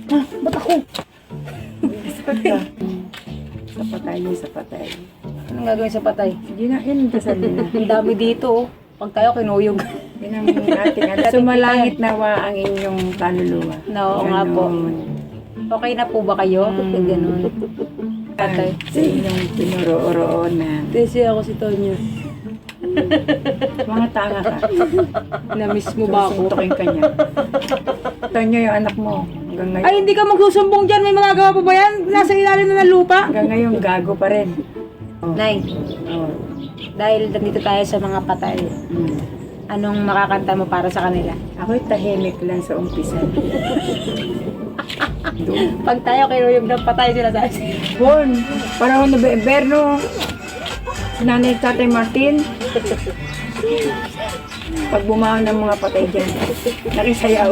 Ba't ako? Sa patay yun, sa patay. Anong gagawin sa patay? Yun ang dasal nila. Ang dami dito, oh. Pag tayo kinuyog. Yun ang ating ano. Sumalangit nawa ang inyong kaluluwa. No, nga po. Okay na po ba kayo? Ganun. Patay. Sa inyong pinuro-oroonan. Kasi ako si Tonya. Mga tanga ka. Na-miss mo ba ako? Susuntukin ka niya. Tonyo yung anak mo. Hanggang ngayon. Ay, hindi ka magsusumbong dyan. May magagawa pa ba yan? Nasa ilalim na ng lupa. Hanggang ngayon, gago pa rin. Oh. Nay, Oh. dahil nandito tayo sa mga patay, anong makakanta mo para sa kanila? Ako'y tahimik lang sa umpisa. Pag tayo kinuyog ng patay sila sa asin. Bon, para ako Nobyemberno. Si Nanay Tatay Martin. Pag bumaon ng mga patay dyan, nakisayaw.